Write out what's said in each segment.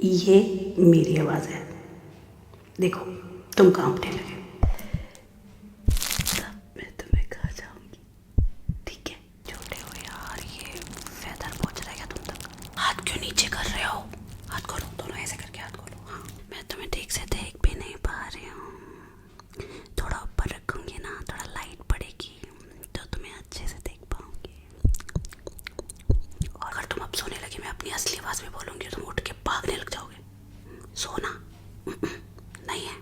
ये मेरी आवाज़ है। देखो तुम कांपने लगे। मैं तुम्हें कहा जाऊंगी, ठीक है? छोटे हो यार, ये फेदर पहुंच रहा है क्या तुम तक? हाथ क्यों नीचे कर रहे हो? हाथ खोलो, दोनों ऐसे करके हाथ खोलो। हाँ, मैं तुम्हें ठीक से देख भी नहीं पा रही हूँ। थोड़ा ऊपर रखूंगी ना, थोड़ा लाइट पड़ेगी तो तुम्हें अच्छे से देख पाऊंगी। और अगर तुम अब सोने लगी, मैं अपनी असली आवाज़ में बोलूंगी, तुम उठ के भागने लग जाओगे। सोना नहीं है।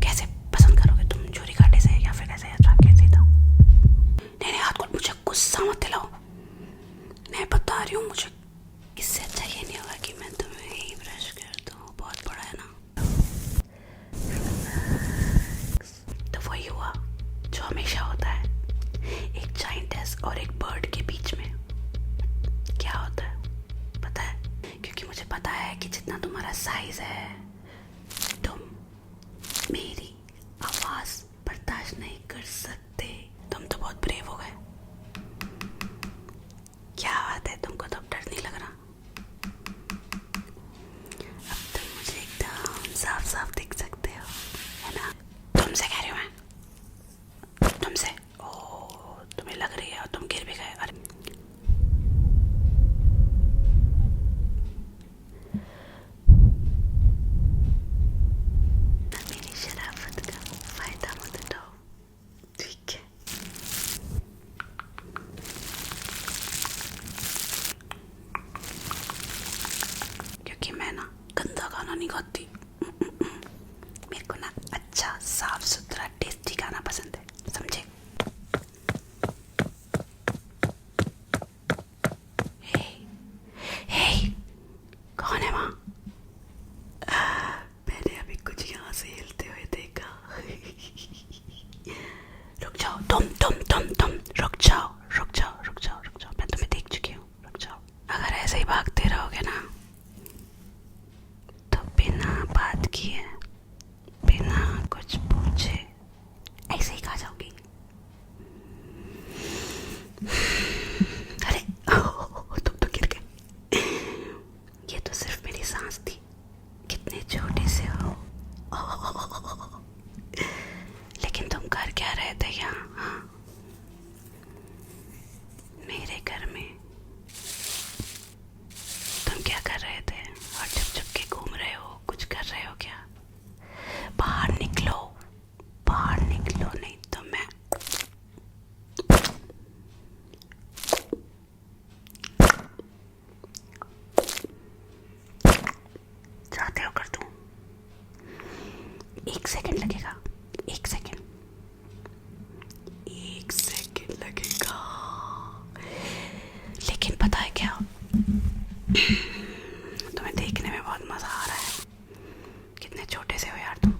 कैसे पसंद करोगे तुम, चोरी काटे से या फिर ऐसे रखे सीधा? नहीं नहीं, हाथ को मुझे गुस्सा मत दिलाओ। मैं बता रही हूँ, मुझे इससे अच्छा ये नहीं होगा कि मैं तुम्हें ही ब्रश कर दूँ। बहुत बड़ा है ना। तो वही हुआ जो हमेशा होता है, एक जायंटेस और एक बर्ड के बीच में। क्या होता है पता है? क्योंकि मुझे पता है कि जितना तुम्हारा साइज है, तुम मेरी आवाज बर्दाश्त नहीं कर सकते। तुम तो बहुत ब्रेव हो गए। क्या बात है, तुमको तो अब डर नहीं लग रहा? अब तुम मुझे एकदम साफ साफ दिख सकते हो, है ना? तुमसे कह रही हूँ मैं, तुमसे। ओ, तुम्हें लग रही है और तुम गिर भी गए। अरे मेरी शराफत का फायदा मत उठाओ, ठीक है? क्योंकि मैं ना गंदा खाना नहीं खाती। मेरे को ना अच्छा साफ सुथरा टेस्टी खाना पसंद है, समझे? हे, हे, कौन है वहाँ? मैंने अभी कुछ यहाँ से हिलते हुए देखा। रुक जाओ, तुम रुक जाओ, रुक जाओ, रुक जाओ, रुक जाओ। मैं तुम्हें देख चुकी हूँ, रुक जाओ। अगर ऐसे ही भागते रहोगे ना, तो बिना बात किए, बिना कुछ पूछे ऐसे ही खा जाओगी। अरे तुम तो गिर गए। ये तो सिर्फ मेरी सांस थी। कितने छोटे से हो। लेकिन तुम कर क्या रहे थे यहाँ? हाँ? मेरे घर में तुम क्या कर रहे थे? और छुप छुप के घूम रहे हो, कुछ कर रहे हो क्या? बाहर निकलो, बाहर निकलो, नहीं तो मैं चाहते हो कर दूं? 1 सेकंड लगेगा, 1 सेकंड, 1 सेकंड लगेगा। लेकिन पता है क्या, तुम्हें देखने में बहुत मजा आ रहा है। कितने छोटे से हो यार तुम।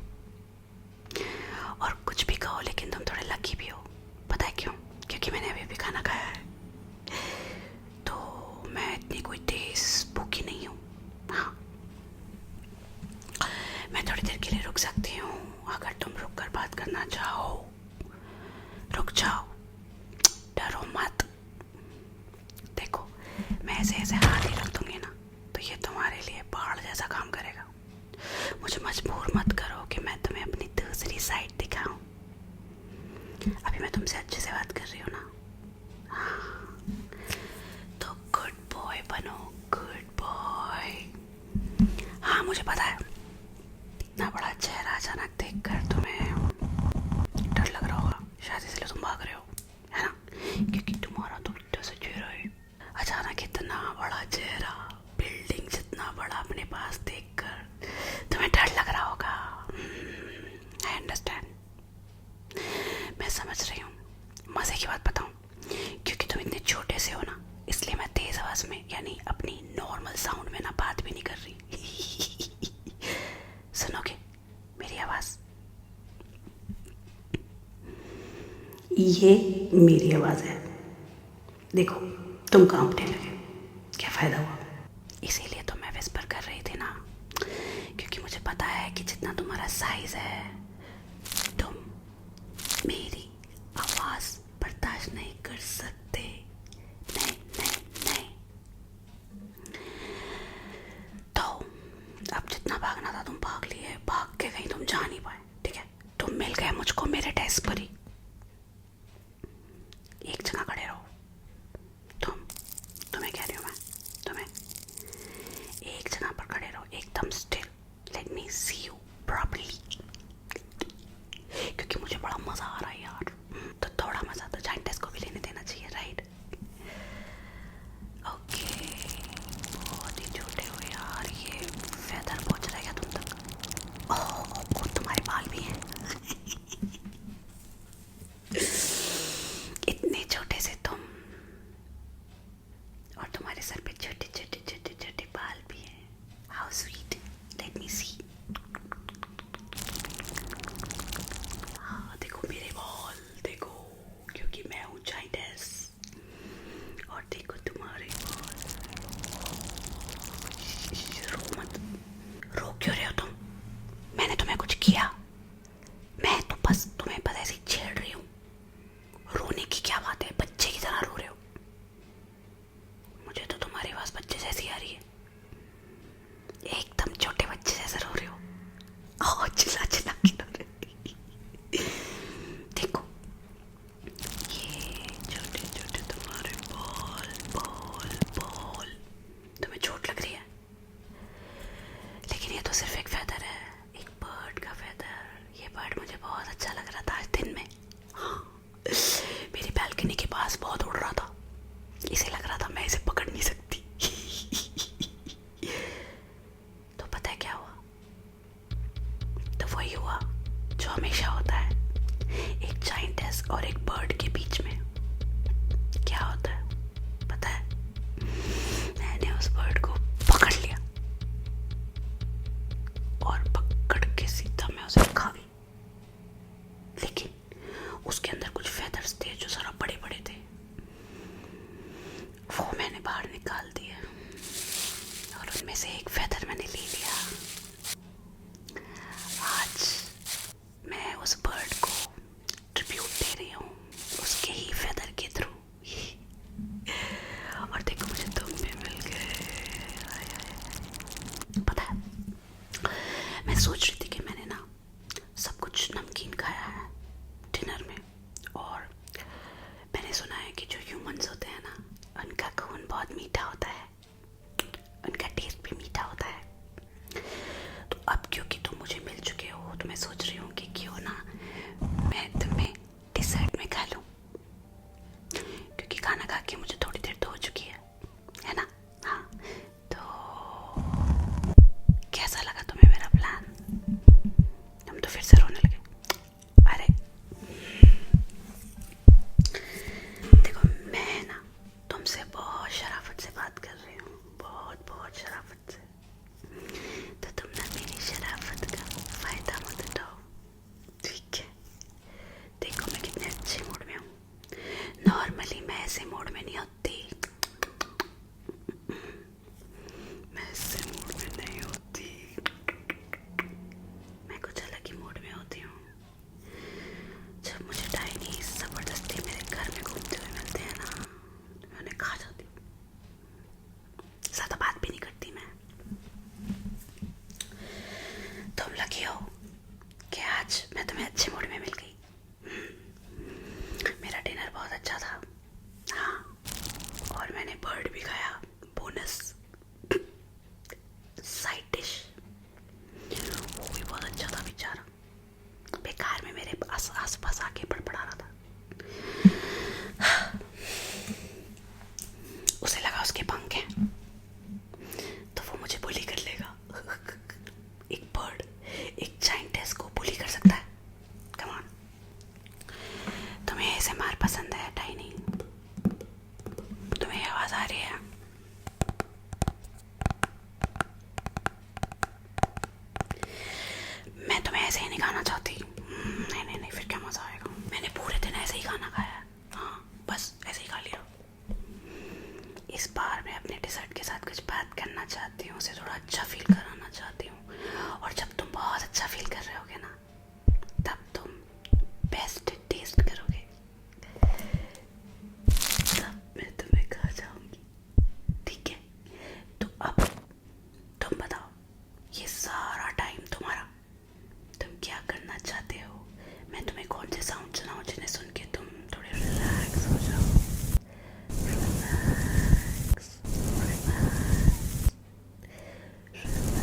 और कुछ भी कहो, लेकिन तुम थोड़े लकी भी हो। पता है क्यों? क्योंकि मैंने अभी भी खाना खाया है, तो मैं इतनी कोई तेज भूखी नहीं हूँ। हाँ, मैं थोड़ी देर के लिए रुक सकती हूँ, अगर तुम रुक कर बात करना चाहो। रुक जाओ, डरो मत। देखो, मैं ऐसे ऐसे हाथ ही रख दूंगी ना, तो ये तुम्हारे लिए पहाड़ जैसा काम करेगा। मुझे मजबूर मत करो कि मैं तुम्हें अपनी दूसरी साइड दिखाऊं। अभी मैं तुमसे अच्छे से बात कर रही हूँ ना? हाँ, तो गुड बॉय बनो, गुड बॉय। हाँ, मुझे पता है, इतना बड़ा चेहरा अचानक देखकर तुम्हें डर लग रहा होगा, शायद इसलिए तुम भाग रहे हो, है ना? क्योंकि तुम्हारा तो उल्टा सा चेहरा है। अचानक इतना बड़ा चेहरा, बिल्डिंग जितना बड़ा अपने पास देखकर तुम्हें डर लग रहा होगा। आई अंडरस्टैंड, मैं समझ रही हूँ। मजे की बात बताऊँ, क्योंकि तुम इतने छोटे से हो ना, इसलिए मैं तेज आवाज में, यानी अपनी नॉर्मल साउंड में ना बात भी नहीं कर रही। सुनोगे मेरी आवाज? ये मेरी आवाज़ है। देखो तुम कांपने लगे, क्या फ़ायदा हुआ? इसीलिए तो मैं विस्पर कर रही थी ना, क्योंकि मुझे पता है कि जितना तुम्हारा साइज है, तुम मेरी आवाज़ बर्दाश्त नहीं कर सकते। नहीं नहीं नहीं। क्या बात है, बच्चे की तरह रो रहे हो? मुझे तो तुम्हारी आवाज बच्चे जैसी आ रही है, एकदम छोटे बच्चे जैसे रो रहे हो। चिल्ला चिल्ला के रो रहे हो। देखो ये छोटे छोटे तुम्हारे बॉल बॉल बॉल, तुम्हें चोट लग रही है, लेकिन ये तो सिर्फ एक फेदर है, एक बर्ड का फेदर। ये बर्ड मुझे बहुत अच्छा लग रहा था आज दिन में। हाँ, मेरी बैल्कनी के पास बहुत उड़ रहा था, इसे लग रहा था मैं इसे पकड़ नहीं सकती। तो पता है क्या हुआ? तो वही हुआ जो हमेशा होता है, एक जायंटेस और एक बर्ड के बीच में। क्या होता है पता है? मैंने उस बर्ड को पकड़ लिया और पकड़ के सीधा मैं उसे खा गई, लेकिन उसके अंदर कुछ फेदर्स थे जो जरा बड़े बड़े थे, वो मैंने बाहर निकाल दिया और उनमें से एक फेदर मैंने ले लिया। आज मैं उस बर्ड को ट्रिब्यूट दे रही हूँ उसके ही फेदर के थ्रू। और देखो मुझे तुम भी मिल गए। पता है, मैं सोच रही थी कि मैंने ना सब कुछ नमकीन खाया है डिनर में, और मैंने सुना है कि जो ह्यूमंस होते हैं ना, उनका खून बहुत मीठा होता है, उनका टेस्ट भी मीठा होता है। तो अब क्योंकि तुम मुझे मिल चुके हो, तो मैं सोच रही हूँ कि क्यों ना मैं तुम्हें डिजर्ट में खा लूँ, क्योंकि खाना खा के मुझे थोड़ी देर तो हो चुकी है ना? हाँ, तो कैसा लगा तुम्हें मेरा प्लान? तुम तो फिर से रोने लगे। अरे देखो, मैं ना तुमसे बहुत शराफत से बात कर रही हूँ, बहुत बहुत शराफत से, तो तुम ना मेरी शराफत का फायदा मत उठाओ, ठीक है? देखो मैं कितने अच्छे मूड में हूँ। नॉर्मली मैं ऐसे मूड में नहीं होती, मैं ऐसे मूड में नहीं होती, मैं कुछ अलग ही मूड में होती हूँ। जब मुझे टाइनी जबरदस्ती मेरे घर में घूमते हुए मिलते हैं ना, तो मैं उन्हें खा जाती हूँ, ज़्यादा बात भी नहीं करती मैं। तुम लकी हो कि आज मैं तुम्हें अच्छे मूड में मिल गई। मेरा डिनर बहुत अच्छा था, हाँ, और मैंने बर्ड भी खाया, बोनस साइड डिश, वो भी बहुत अच्छा था बेचारा, बेकार में मेरे आस पास आके बड़बड़ा रहा था। उसे लगा उसके पंख हैं तो वो मुझे बुली कर लेगा। एक बर्ड एक जायंटेस को बुली कर सकता है? Come on. तुम्हें ASMR पसंद है टाइनी? तुम्हें आवाज आ रही है? मैं तुम्हें ऐसे ही नहीं खाना चाहती। नहीं नहीं नहीं, फिर क्या मजा आएगा? मैंने पूरे दिन ऐसे ही खाना खाया है, हाँ, बस ऐसे ही खा लिया। इस बार मैं अपने डिजर्ट के साथ कुछ बात करना चाहती हूँ, उसे थोड़ा अच्छा फील कराना चाहती हूँ, और जब तुम बहुत अच्छा फील कर रहे होगे ना, तब तुम बेस्ट टेस्ट करोगे, तब मैं तुम्हें खा जाऊंगी, ठीक है? तो अब तुम बताओ, ये सारा टाइम तुम्हारा, तुम क्या करना चाहते हो? मैं तुम्हें कौन से साउंड सुनाऊं जिन्हें सुन के तुम थोड़े रिलैक्स हो जाओ? रिलैक्स रिलैक्स रिलैक्स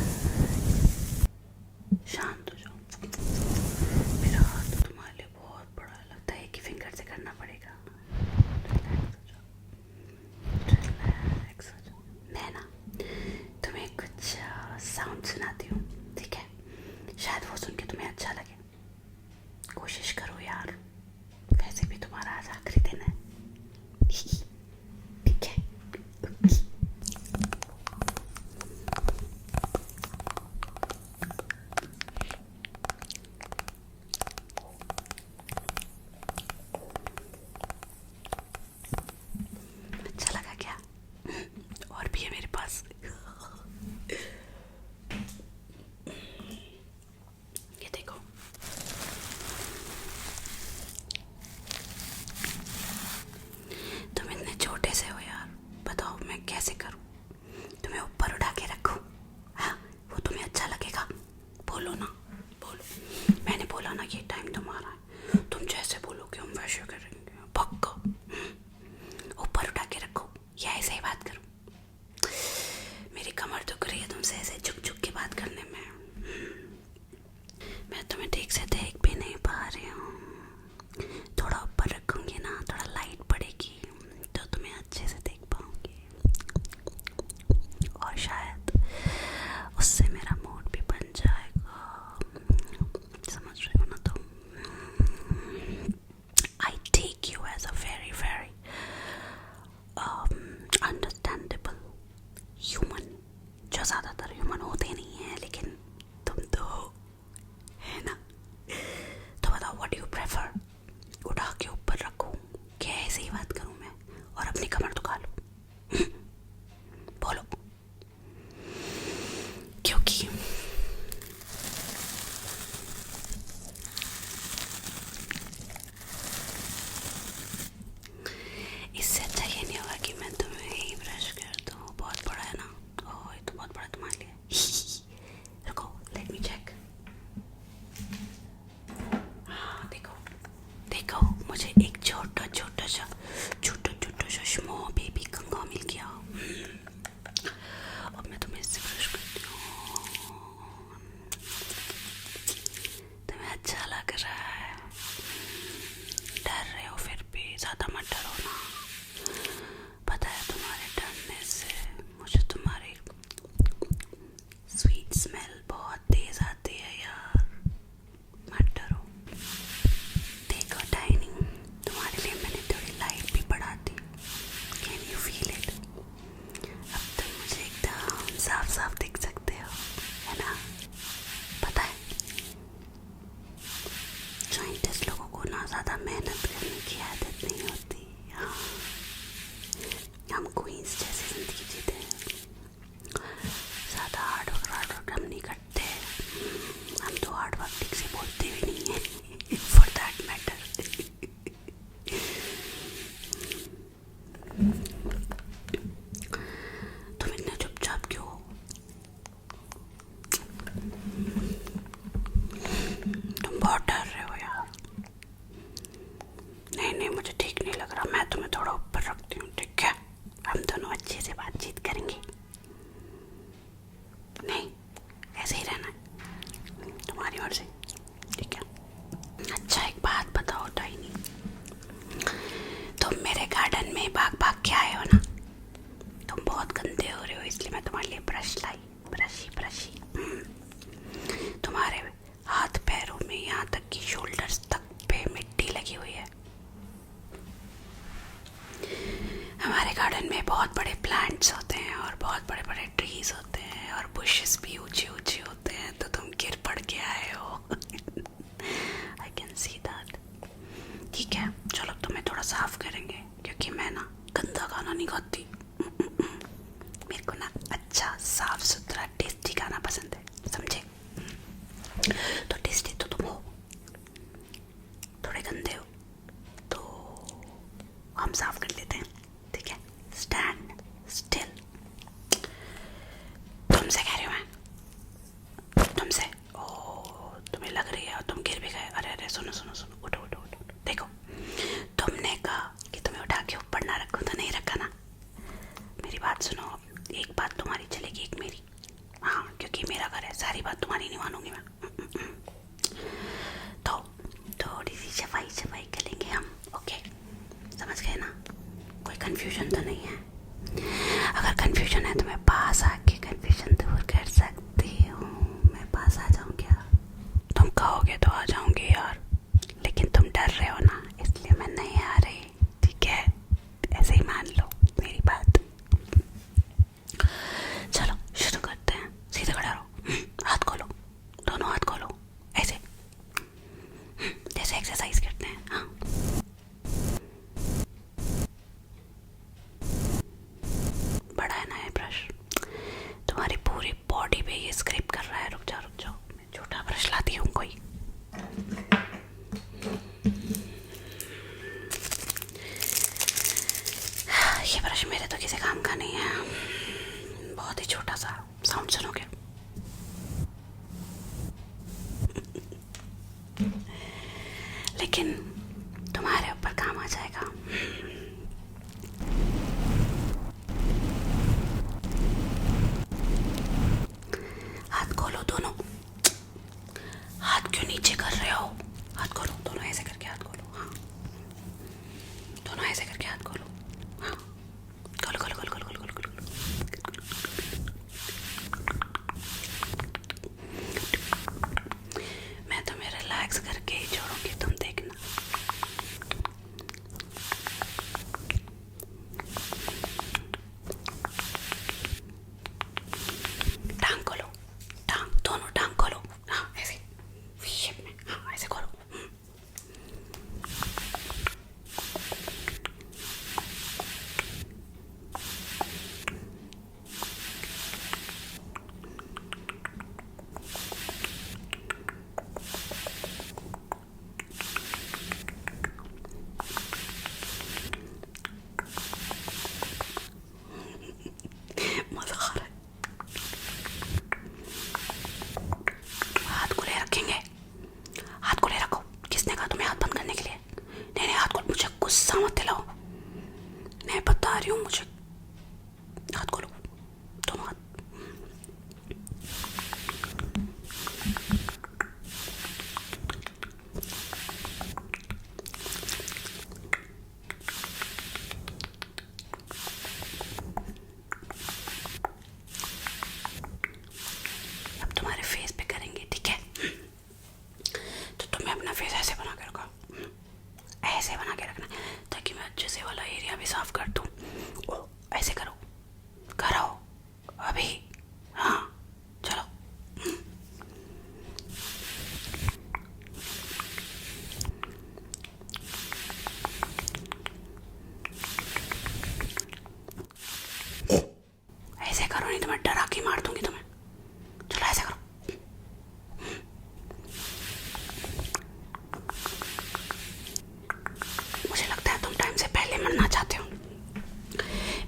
सुषमो बेबी कंगा मिल गया। अब मैं तुम्हें इससे ब्रश करती हूँ। तुम्हें अच्छा लग रहा है? डर रहे हो फिर भी ज़्यादा मत डरो ना। पता है तुम्हारे डरने से मुझे तुम्हारी स्वीट स्मेल बहुत तेज आती है यार। मत डरो। देखो टाइनी, तुम्हारे लिए मैंने थोड़ी लाइट भी बढ़ा दी। Can you feel it? अब तुम मुझे एकदम साफ साफ दिख सकते हो, है ना? पता है साइंटिस्ट लोगों को ना ज़्यादा मेहनत करने की आदत नहीं होती। हाँ, हम क्वींस जैसी जिंदगी जीते हैं। ज़्यादा हार्ड वर्क हम नहीं करते। हम तो हार्ड वर्क ठीक से बोलते भी नहीं हैं फॉर दैट मैटर। तुम इतने चुपचाप क्यों हो? तुम बहुत डर रहे हो यार। नहीं नहीं, मुझे ठीक नहीं लग रहा। मैं तुम्हें थोड़ा ऊपर रखती हूँ, ठीक है? हम दोनों अच्छे से बातचीत करेंगे। नहीं, ऐसे ही रहना है, तुम्हारी मर्जी, ठीक है? अच्छा एक बात बताओ टाइनी, तुम मेरे गार्डन में भाग भाग के आए हो ना? तुम बहुत गंदे हो रहे हो, इसलिए मैं तुम्हारे लिए ब्रश लाई। ब्रशी ब्रशी। तुम्हारे हाथ पैरों में यहाँ तक कि शोल्डर्स तक पे मिट्टी लगी हुई है। हमारे गार्डन में बहुत बड़े प्लांट्स होते हैं और बहुत बड़े बड़े ट्रीज होते हैं और बुशेस भी ऊंचे ऊंचे होते हैं, तो तुम गिर पड़ के आए हो। I can see that. ठीक है, चलो तुम्हें थोड़ा साफ करेंगे, क्योंकि मैं ना गंदा खाना नहीं खाती। मेरे को ना अच्छा साफ सुथरा टेस्टी खाना पसंद है, समझे? तो टेस्टी तो तुम हो, थोड़े गंदे हो, तो हम साफ कर लेते हैं, ठीक है? Stand still. तुमसे कह रही हूँ मैं, तुमसे। ओ, तुम्हें लग रही है और तुम गिर भी गए। अरे अरे, सुनो सुनो सुनो, उठो उठो उठो। देखो, तुमने कहा कि तुम्हें उठा के ऊपर ना रखूँ, तो नहीं रखा ना। मेरी बात सुनो, एक बात तुम्हारी चलेगी, एक मेरी। हाँ, क्योंकि मेरा घर है, सारी बात तुम्हारी नहीं मानूंगी मैं। तो थोड़ी सी सफाई सफाई करेंगे हम, ओके? समझ गए ना? कोई कंफ्यूजन तो नहीं है? अगर कंफ्यूजन है तो मैं पास आके कंफ्यूजन दूर कर सकती हूँ। मैं पास आ जाऊँ क्या? तुम कहोगे तो आ जाऊंगी यार, लेकिन तुम डर रहे हो ना, इसलिए मैं नहीं आ रही, ठीक है? ऐसे ही मान लो मेरी बात। चलो शुरू करते हैं। सीधे खड़े रहो, हाथ खोलो, दोनों हाथ खोलो, ऐसे जैसे एक्सरसाइज करते हैं। हाँ, बड़ा है ना ये ब्रश? तुम्हारी पूरी बॉडी पे ये स्क्रैप कर रहा है। रुक जाओ, मैं छोटा ब्रश लाती हूँ कोई। ये ब्रश मेरे तो किसी काम का नहीं है, बहुत ही छोटा सा। साउंड सुनोगे? लेकिन तुम्हारे ऊपर काम आ जाएगा। हाथ खोलो दोनों। हाथ क्यों नीचे कर रहे हो? हाथ खोलो दोनों, ऐसे करके हाथ खोलो। हाँ, दोनों ऐसे करके हाथ खोलो। हाँ, खोलो खोलो खोलो खोलो खोलो खोलो खोलो। रही हूँ, मुझे हाथ खोलो, दोनों हाथ। अब तुम्हारे फेस पे करेंगे, ठीक है? तो तुम्हें अपना फेस ऐसे बना के रखो, ऐसे बना के रखना, ताकि मैं अच्छे से वाला एरिया भी साफ कर दूँ। ओ ऐसे करो, करो अभी, हाँ चलो। ऐसे करो, नहीं तो मैं डरा के मार दूंगी तुम्हें। चलो ऐसे करो। मुझे लगता है तुम टाइम से पहले मरना चाहते हो।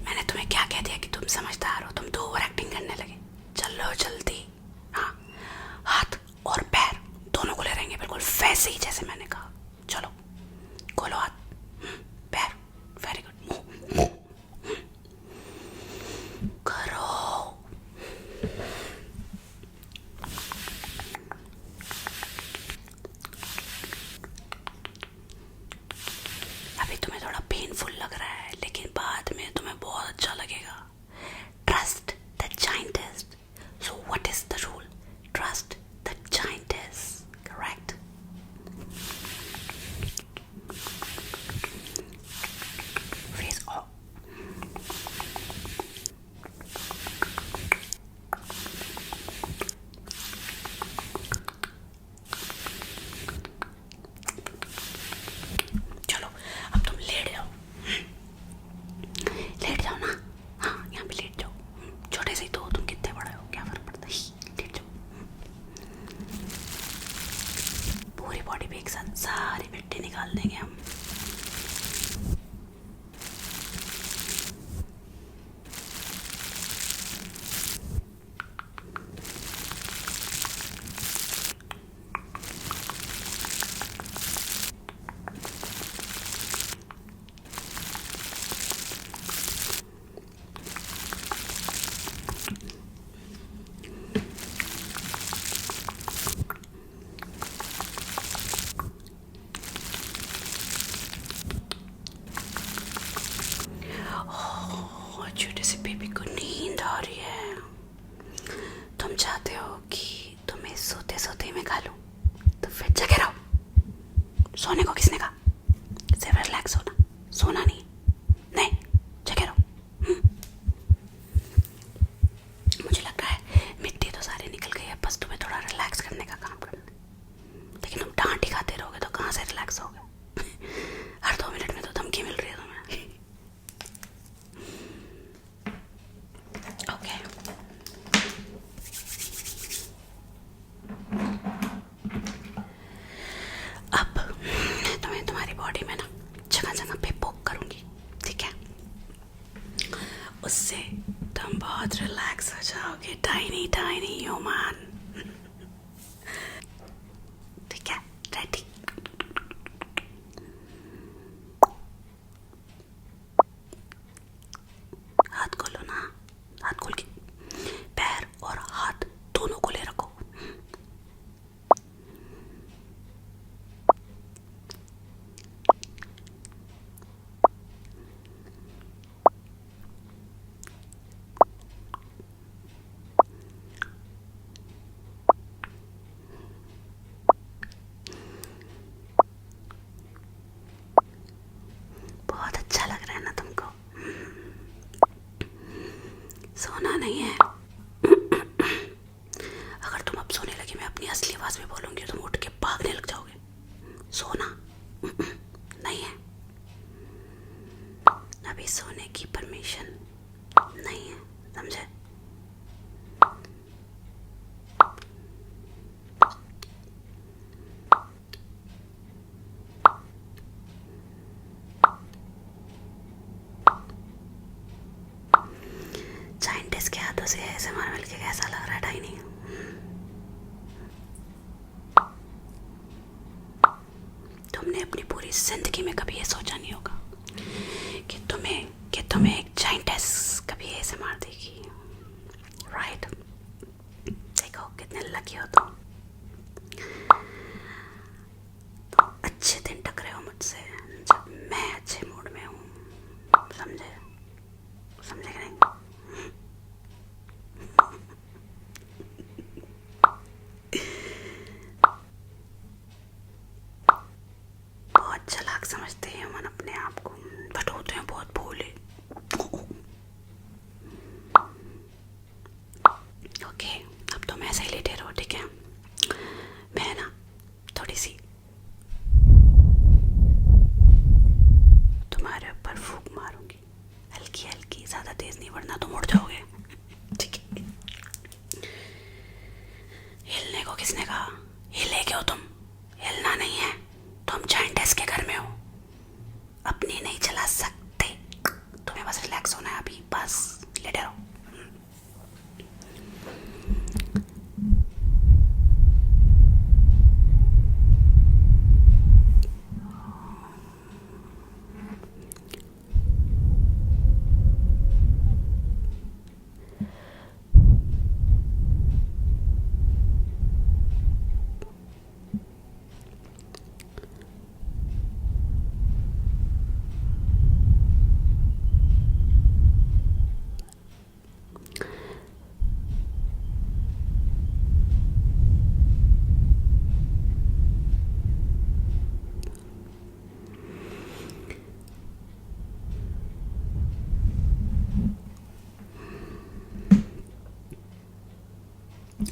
मैंने तुम्हें क्या कह दिया कि तुम समझदार हो, तुम तो ओवर एक्टिंग करने लगे। चलो जल्दी, हाँ हाथ और पैर दोनों खुले रहेंगे, बिल्कुल वैसे ही जैसे मैंने कहा। चलो खोलो हाथ, पैर, वेरी गुड, मुंह करो। अभी तुम्हें थोड़ा पेनफुल लग रहा है, लेकिन बाद में तुम्हें बहुत अच्छा लगेगा। Trust the scientist. So what is the rule? Trust the scientist, correct? Face of. चलो अब तुम लेट जाओ, लेट जाओ ना, हाँ यहाँ पे लेट जाओ। छोटे से ही तो हो तुम, कितने बड़े हो, क्या फर्क पड़ता है, लेट जाओ। पूरी बॉडी पे एक साथ सारी मिट्टी निकाल देंगे हम। छोटे से बेबी को नींद आ रही है। तुम चाहते हो कि तुम्हें सोते सोते मैं खा लूं, तो फिर जगह रहो। सोने को किसने कहा? सिर्फ रिलैक्स होना, सोना नहीं। नहीं, जगह रहो। मुझे लग रहा है मिट्टी तो सारी निकल गई है, बस तुम्हें थोड़ा रिलैक्स करने का काम करना है। लेकिन तुम डांट ही खाते रहोगे तो कहाँ से रिलैक्स होगे? हर 2 मिनट में तो धमकी मिल रही है तुम्हें। ओके अब मैं तुम्हें तुम्हारी बॉडी में ना जगह जगह पे पोक करूंगी, ठीक है? उससे तुम बहुत रिलैक्स हो जाओगे, टाइनी टाइनी ह्यूमन। ठीक है, रेडी? हाथ खोलो ना, हाथ खोल के पैर और हाथ दोनों को ले रखो। बहुत अच्छा लग रहा है ना तुमको? सोना नहीं है। अगर तुम अब सोने लगे, मैं अपनी असली आवाज में बोलूंगी, तुम उठ के भागने लग जाओगे। सोना नहीं है, अभी सोने की परमिशन नहीं है, समझे? साइंटिस्ट के हाथों से ASMR मिल के कैसा लग रहा है टाइनी? तुमने अपनी पूरी जिंदगी में कभी ये सोचा नहीं होगा कि तुम्हें एक जाइंटेस कभी ऐसे मार देगी, राइट? देखो कितने लकी हो तुम। तो अच्छे दिन टकरे हो मुझसे जब मैं अच्छे मूड में हूँ, समझे? समझे कि नहीं? बहुत चालाक समझते हैं मन अपने आप को, बट होते हैं बहुत भोले। ओके, अब तुम ऐसे ही लेटे रहो, ठीक है? मैं ना थोड़ी सी तुम्हारे ऊपर फूंक मारूंगी, हल्की हल्की, ज्यादा तेज नहीं वरना तुम उड़ जाओगे, ठीक है? हिलने को किसने कहा? हिले क्यों तुम? हिलना नहीं है, तुम जाइंटेस के घर में हो, अपनी नहीं चला सकते, तुम्हें बस रिलैक्स होना है अभी, बस लेटे रहो।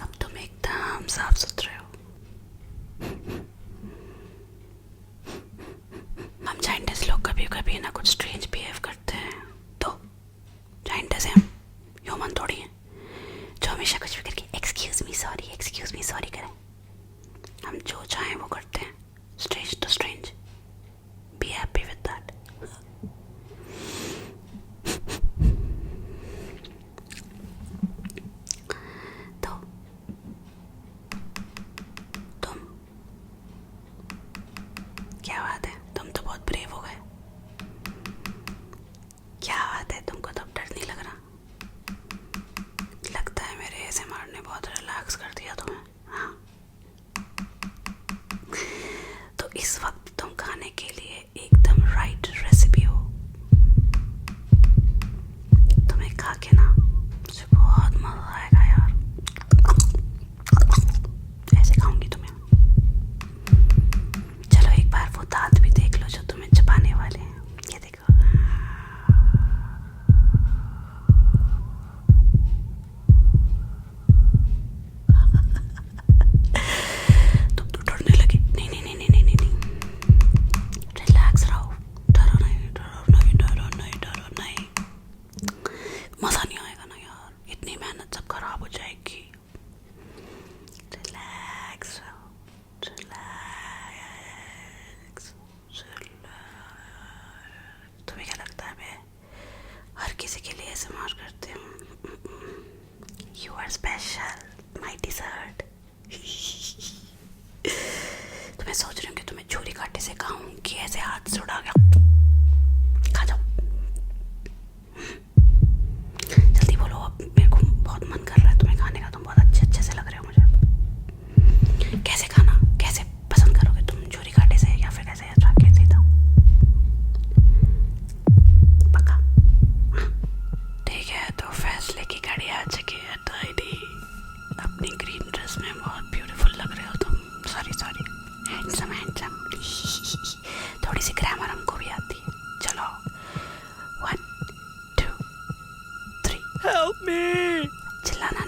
अब तुम एकदम साफ सुथरे हो। हम जाइंटेस लोग कभी कभी ना कुछ स्ट्रेंज बिहेव करते हैं, तो जाइंटेस हैं हम, ह्यूमन थोड़ी हैं जो हमेशा कुछ भी करके एक्सक्यूज मी सॉरी करें। हम जो चाहें वो करते हैं, स्ट्रेंज तो strange, be happy with that. तो तुम, क्या बात है, तुम तो बहुत ब्रेव हो गए, क्या बात है, तुमको तो अब डर नहीं लग रहा? लगता है मेरे ऐसे मारने बहुत रिलैक्स कर दिया तुम्हें, हाँ? तो इस वक्त तुम खाने के लिए एकदम राइट रेसिपी हो। तुम्हें खा के ना मुझे बहुत मजा आएगा यार, ऐसे खाऊंगी तुम्हें। चलो एक बार वो दांत भी देख लो जो तुम्हें चबाने वाले हैं, ये देखो। तुम तो डरने लगे, नहीं नहीं नहीं नहीं नहीं नहीं, रिलैक्स रहो, डरो नहीं डरो नहीं डरो नहीं डरो नहीं, मजा नहीं आएगा ना यार, इतनी मेहनत सब खराब हो जाएगी। रिलैक्स रहो, रिलैक्स रिलैक्स। तुम्हें क्या लगता है मैं हर किसी के लिए एसएमआर करती हूँ? You are special my dessert. तो मैं सोच रही हूँ कि तुम्हें छुरी कांटे से खाऊं कि ऐसे हाथ से उड़ा गया, खा जाओ। जल्दी बोलो, अब मेरे को बहुत मन कर रहा है तुम्हें खाने का, तुम बहुत अच्छे अच्छे से लग रहे हो मुझे। कैसे खाना, कैसे पसंद करोगे तुम, छुरी कांटे से या फिर कैसे रख के सीधा? पक्का? ठीक है, तो फैसले की घड़ी आ चुकी है। टाइडी, अपनी ग्रीन ड्रेस में बहुत ब्यूटीफुल लग रहे हो तुम, सॉरी सॉरी, हैंडसम हैंडसम। थोड़ी सी ग्रामर हमको भी आती है। चलो 1 2 3 Help me! चिल्लाना